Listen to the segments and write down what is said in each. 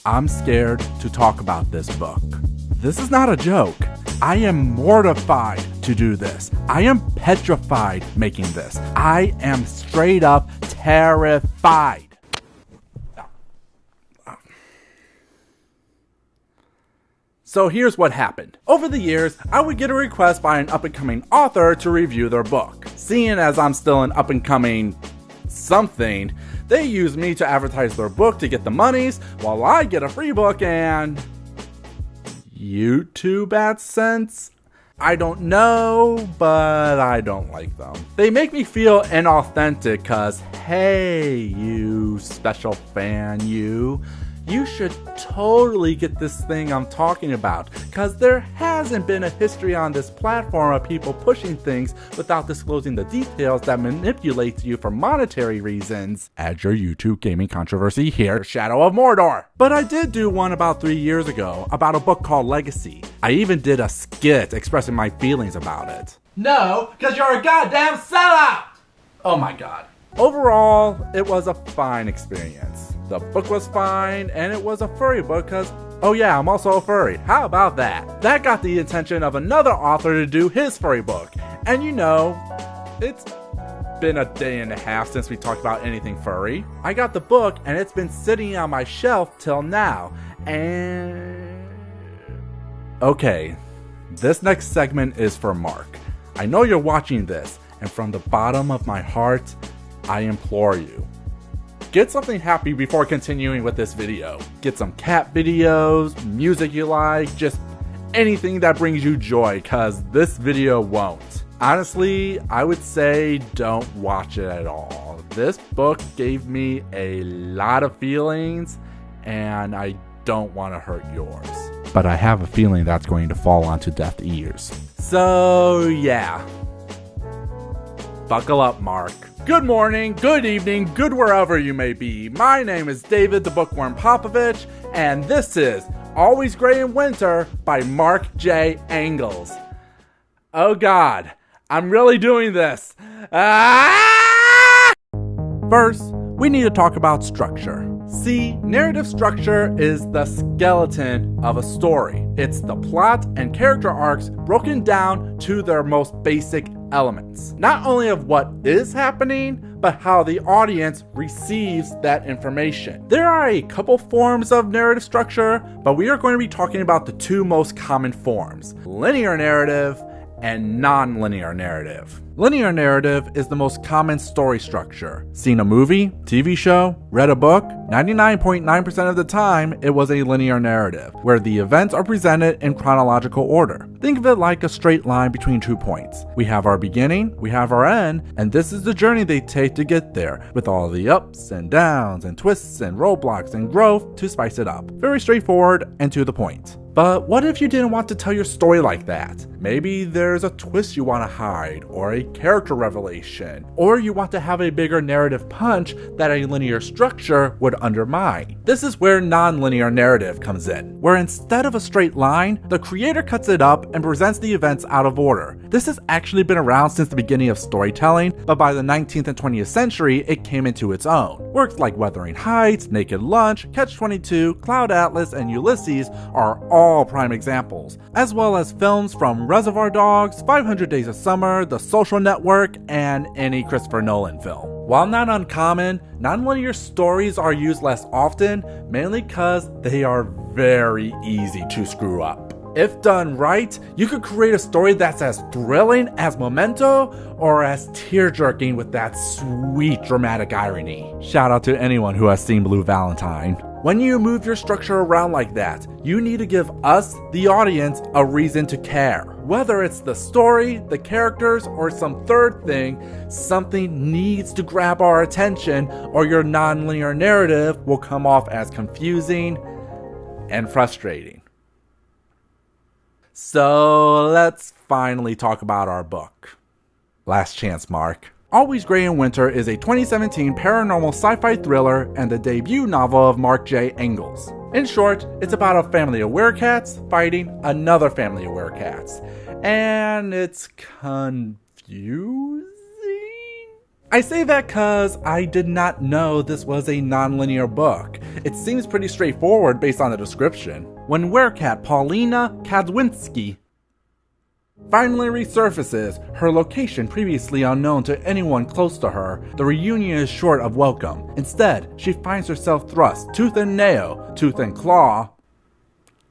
I'm scared to talk about this book. This is not a joke. I am mortified to do this. I am petrified making this. I am straight up terrified. So here's what happened. Over the years, I would get a request by an up-and-coming author to review their book. Seeing as I'm still an up-and-coming something, they use me to advertise their book to get the monies, while I get a free book and YouTube AdSense? I don't know, but I don't like them. They make me feel inauthentic cause, hey, you special fan, you should totally get this thing I'm talking about, cause there hasn't been a history on this platform of people pushing things without disclosing the details that manipulates you for monetary reasons. Add your YouTube gaming controversy here, Shadow of Mordor. But I did do one about 3 years ago about a book called Legacy. I even did a skit expressing my feelings about it. No, cause you're a goddamn sellout! Oh my god. Overall, it was a fine experience. The book was fine, and it was a furry book because, oh yeah, I'm also a furry. How about that? That got the attention of another author to do his furry book. And you know, it's been a day and a half since we talked about anything furry. I got the book, and it's been sitting on my shelf till now. And okay, this next segment is for Mark. I know you're watching this, and from the bottom of my heart, I implore you. Get something happy before continuing with this video. Get some cat videos, music you like, just anything that brings you joy, cause this video won't. Honestly, I would say don't watch it at all. This book gave me a lot of feelings, and I don't want to hurt yours. But I have a feeling that's going to fall onto deaf ears. So yeah. Buckle up, Mark. Good morning, good evening, good wherever you may be. My name is David the Bookworm Popovich, and this is Always Gray in Winter by Mark J. Engels. Oh god, I'm really doing this. First, we need to talk about structure. See, narrative structure is the skeleton of a story. It's the plot and character arcs broken down to their most basic elements. Not only of what is happening, but how the audience receives that information. There are a couple forms of narrative structure, but we are going to be talking about the two most common forms: linear narrative and non-linear narrative. Linear narrative is the most common story structure. Seen a movie, TV show, read a book, 99.9% of the time it was a linear narrative, where the events are presented in chronological order. Think of it like a straight line between 2 points. We have our beginning, we have our end, and this is the journey they take to get there, with all the ups and downs and twists and roadblocks and growth to spice it up. Very straightforward and to the point. But what if you didn't want to tell your story like that? Maybe there's a twist you want to hide, or a character revelation, or you want to have a bigger narrative punch that a linear structure would undermine. This is where non-linear narrative comes in, where instead of a straight line, the creator cuts it up and presents the events out of order. This has actually been around since the beginning of storytelling, but by the 19th and 20th century, it came into its own. Works like Wuthering Heights, Naked Lunch, Catch-22, Cloud Atlas, and Ulysses are all prime examples, as well as films from Reservoir Dogs, 500 Days of Summer, The Social Network, and any Christopher Nolan film. While not uncommon, non-linear stories are used less often, mainly because they are very easy to screw up. If done right, you could create a story that's as thrilling as Memento or as tear-jerking with that sweet dramatic irony. Shout out to anyone who has seen Blue Valentine. When you move your structure around like that, you need to give us, the audience, a reason to care. Whether it's the story, the characters, or some third thing, something needs to grab our attention or your non-linear narrative will come off as confusing and frustrating. So let's finally talk about our book. Last Chance, Mark. Always Gray in Winter is a 2017 paranormal sci-fi thriller and the debut novel of Mark J. Engels. In short, it's about a family of werecats fighting another family of werecats. And it's confusing? I say that cause I did not know this was a non-linear book. It seems pretty straightforward based on the description. When werecat Paulina Kadwinski finally resurfaces, her location previously unknown to anyone close to her, the reunion is short of welcome. Instead, she finds herself thrust tooth and nail, tooth and claw,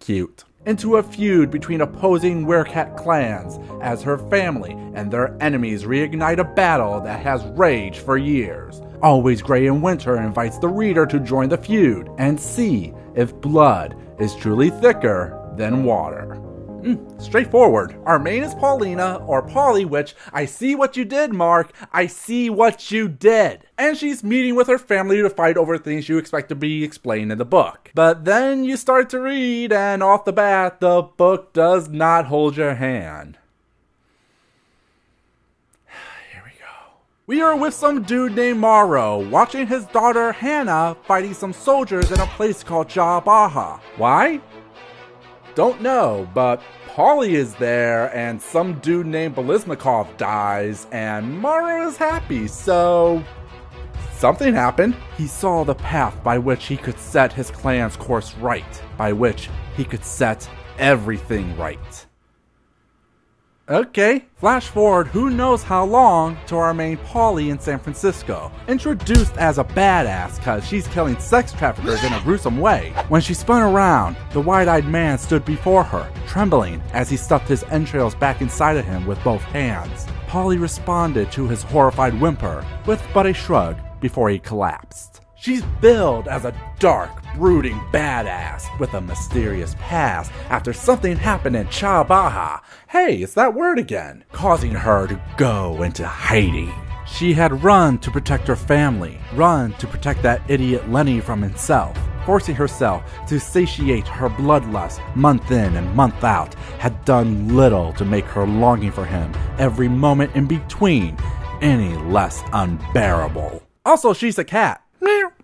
cute, into a feud between opposing werecat clans as her family and their enemies reignite a battle that has raged for years. Always Grey in Winter invites the reader to join the feud and see if blood is truly thicker than water. Straightforward. Our main is Paulina, or Polly, which I see what you did, Mark. I see what you did. And she's meeting with her family to fight over things you expect to be explained in the book. But then you start to read, and off the bat, the book does not hold your hand. Here we go. We are with some dude named Morrow, watching his daughter Hannah fighting some soldiers in a place called Jabaha. Why? Don't know, but Polly is there, and some dude named Belismakov dies, and Morrow is happy, so something happened. He saw the path by which he could set his clan's course right, by which he could set everything right. Okay, flash forward who knows how long to our main Polly in San Francisco. Introduced as a badass cause she's killing sex traffickers in a gruesome way. When she spun around, the wide-eyed man stood before her, trembling as he stuffed his entrails back inside of him with both hands. Polly responded to his horrified whimper with but a shrug before he collapsed. She's billed as a dark, brooding badass with a mysterious past after something happened in Chabaha. Hey, it's that word again, causing her to go into hiding. She had run to protect her family, run to protect that idiot Lenny from himself. Forcing herself to satiate her bloodlust month in and month out had done little to make her longing for him every moment in between any less unbearable. Also, she's a cat.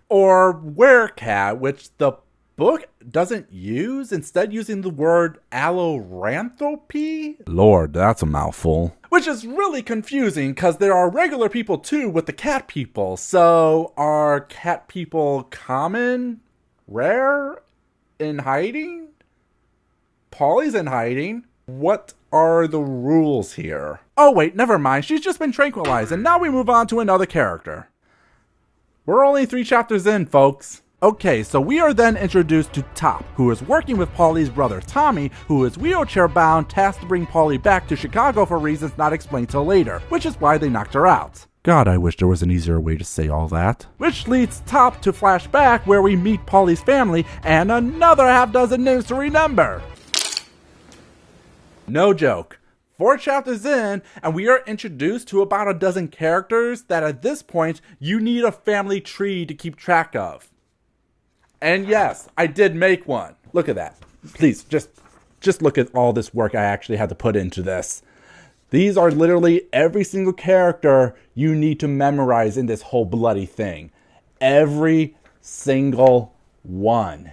Or werecat, which the book doesn't use, instead using the word alloranthropy? Lord, that's a mouthful. Which is really confusing, because there are regular people too with the cat people. So, are cat people common? Rare? In hiding? Polly's in hiding? What are the rules here? Oh wait, never mind, she's just been tranquilized, and now we move on to another character. We're only 3 chapters in, folks. Okay, so we are then introduced to Top, who is working with Polly's brother Tommy, who is wheelchair-bound, tasked to bring Polly back to Chicago for reasons not explained till later, which is why they knocked her out. God, I wish there was an easier way to say all that. Which leads Top to flashback where we meet Polly's family and another half-dozen names to remember. No joke. 4 chapters in, and we are introduced to about a dozen characters that at this point, you need a family tree to keep track of. And yes, I did make one. Look at that. Please, just look at all this work I actually had to put into this. These are literally every single character you need to memorize in this whole bloody thing. Every single one.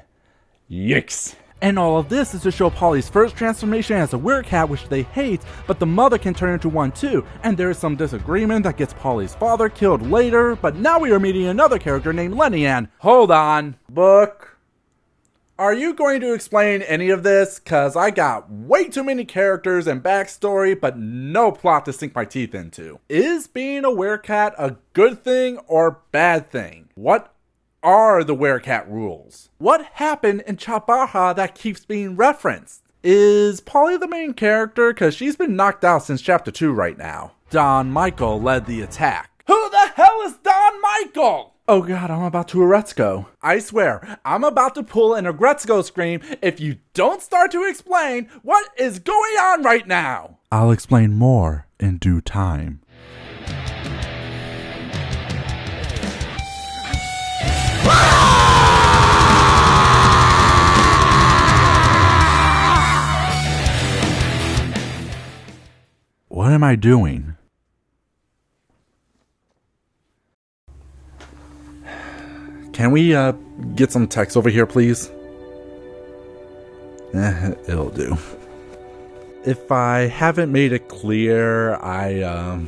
Yikes. And all of this is to show Polly's first transformation as a werecat, which they hate, but the mother can turn into one too. And there is some disagreement that gets Polly's father killed later, but now we are meeting another character named Lenny and... Hold on, book. Are you going to explain any of this? Cause I got way too many characters and backstory, but no plot to sink my teeth into. Is being a werecat a good thing or bad thing? What are the werecat rules? What happened in Chabaha that keeps being referenced? Is Polly the main character? Cause she's been knocked out since chapter 2 right now. Don Michael led the attack. Who the hell is Don Michael? Oh god, I'm about to Aretzko. I swear, I'm about to pull an Aretzko scream if you don't start to explain what is going on right now. I'll explain more in due time. What am I doing? Can we get some text over here, please? It'll do. If I haven't made it clear, I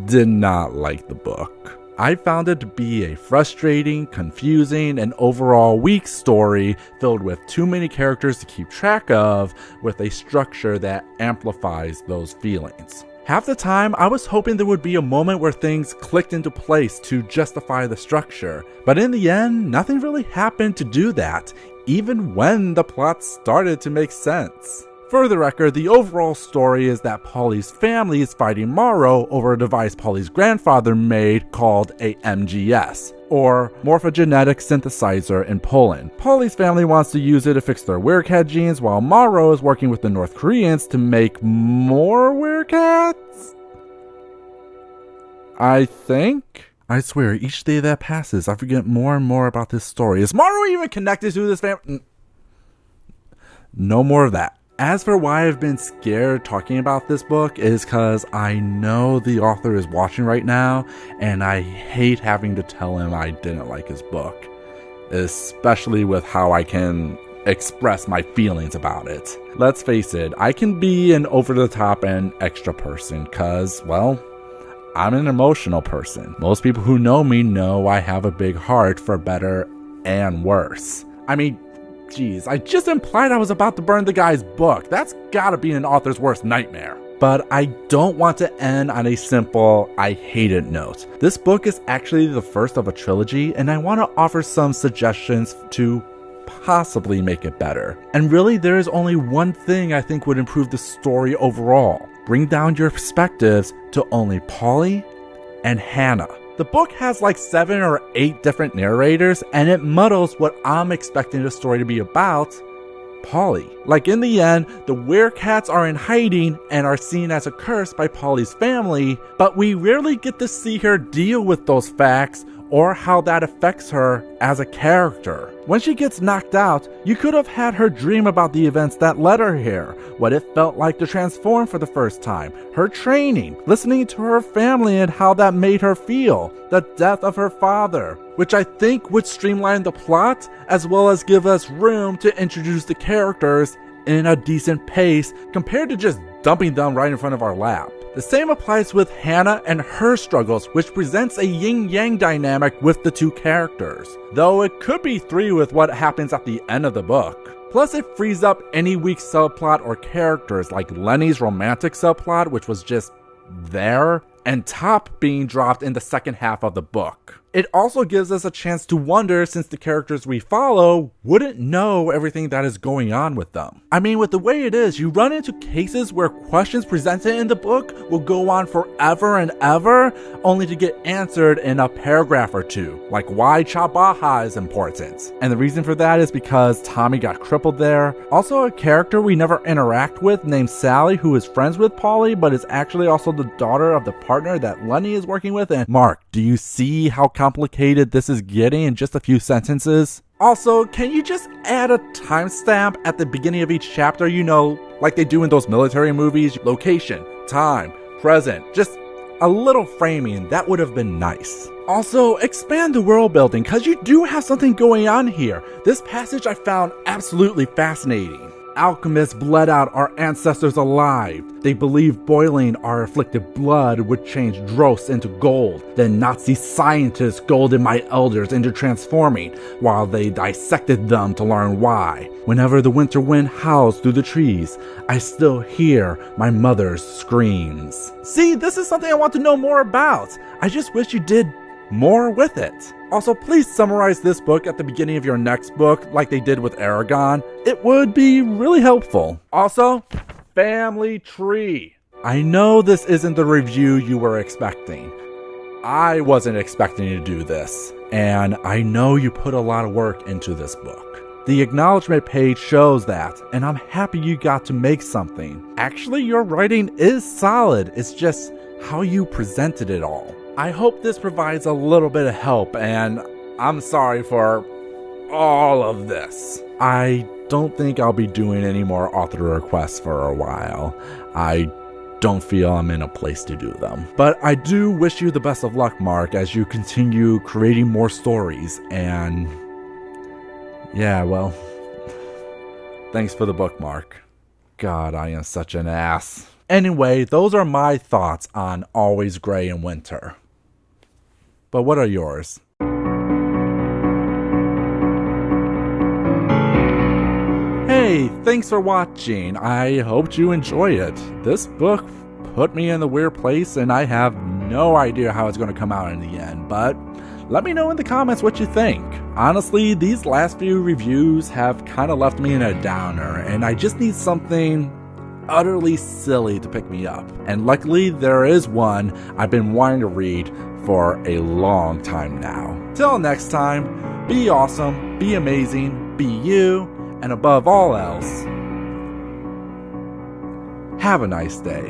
did not like the book. I found it to be a frustrating, confusing, and overall weak story filled with too many characters to keep track of, with a structure that amplifies those feelings. Half the time, I was hoping there would be a moment where things clicked into place to justify the structure, but in the end, nothing really happened to do that, even when the plot started to make sense. For the record, the overall story is that Polly's family is fighting Morrow over a device Polly's grandfather made called a MGS, or Morphogenetic Synthesizer in Poland. Polly's family wants to use it to fix their werecat genes, while Morrow is working with the North Koreans to make more werecats? I think? I swear, each day that passes, I forget more and more about this story. Is Morrow even connected to this family? No more of that. As for why I've been scared talking about this book is because I know the author is watching right now, and I hate having to tell him I didn't like his book, especially with how I can express my feelings about it. Let's face it, I can be an over-the-top and extra person because, well, I'm an emotional person. Most people who know me know I have a big heart for better and worse. I mean, geez, I just implied I was about to burn the guy's book. That's gotta be an author's worst nightmare. But I don't want to end on a simple, I hate it note. This book is actually the first of a trilogy, and I want to offer some suggestions to possibly make it better. And really, there is only one thing I think would improve the story overall. Bring down your perspectives to only Polly and Hannah. The book has like 7 or 8 different narrators, and it muddles what I'm expecting the story to be about, Polly. Like in the end, the werecats are in hiding and are seen as a curse by Polly's family, but we rarely get to see her deal with those facts or how that affects her as a character. When she gets knocked out, you could have had her dream about the events that led her here, what it felt like to transform for the first time, her training, listening to her family and how that made her feel, the death of her father, which I think would streamline the plot as well as give us room to introduce the characters in a decent pace compared to just dumping them right in front of our lap. The same applies with Hannah and her struggles, which presents a yin-yang dynamic with the two characters, though it could be 3 with what happens at the end of the book. Plus, it frees up any weak subplot or characters like Lenny's romantic subplot, which was just there, and Top being dropped in the second half of the book. It also gives us a chance to wonder, since the characters we follow wouldn't know everything that is going on with them. I mean, with the way it is, you run into cases where questions presented in the book will go on forever and ever, only to get answered in a paragraph or 2, like why Chabaha is important. And the reason for that is because Tommy got crippled there. Also, a character we never interact with named Sally, who is friends with Polly, but is actually also the daughter of the partner that Lenny is working with. And Mark, do you see how complicated this is getting in just a few sentences? Also, can you just add a timestamp at the beginning of each chapter, you know, like they do in those military movies? Location, time, present, just a little framing, that would have been nice. Also, expand the world building, cause you do have something going on here. This passage I found absolutely fascinating. Alchemists bled out our ancestors alive. They believed boiling our afflicted blood would change dross into gold. Then Nazi scientists goaded my elders into transforming, while they dissected them to learn why. Whenever the winter wind howls through the trees, I still hear my mother's screams. See, this is something I want to know more about. I just wish you did more with it. Also, please summarize this book at the beginning of your next book like they did with Aragon. It would be really helpful. Also, family tree. I know this isn't the review you were expecting. I wasn't expecting to do this, and I know you put a lot of work into this book. The acknowledgement page shows that, and I'm happy you got to make something. Actually, your writing is solid. It's just how you presented it all. I hope this provides a little bit of help, and I'm sorry for all of this. I don't think I'll be doing any more author requests for a while. I don't feel I'm in a place to do them. But I do wish you the best of luck, Mark, as you continue creating more stories, and yeah, well, thanks for the book, Mark. God, I am such an ass. Anyway, those are my thoughts on Always Gray in Winter. But what are yours? Hey, thanks for watching. I hope you enjoy it. This book put me in the weird place, and I have no idea how it's going to come out in the end, but let me know in the comments what you think. Honestly, these last few reviews have kind of left me in a downer, and I just need something utterly silly to pick me up. And luckily, there is one I've been wanting to read for a long time now. Till next time, be awesome, be amazing, be you, and above all else, have a nice day.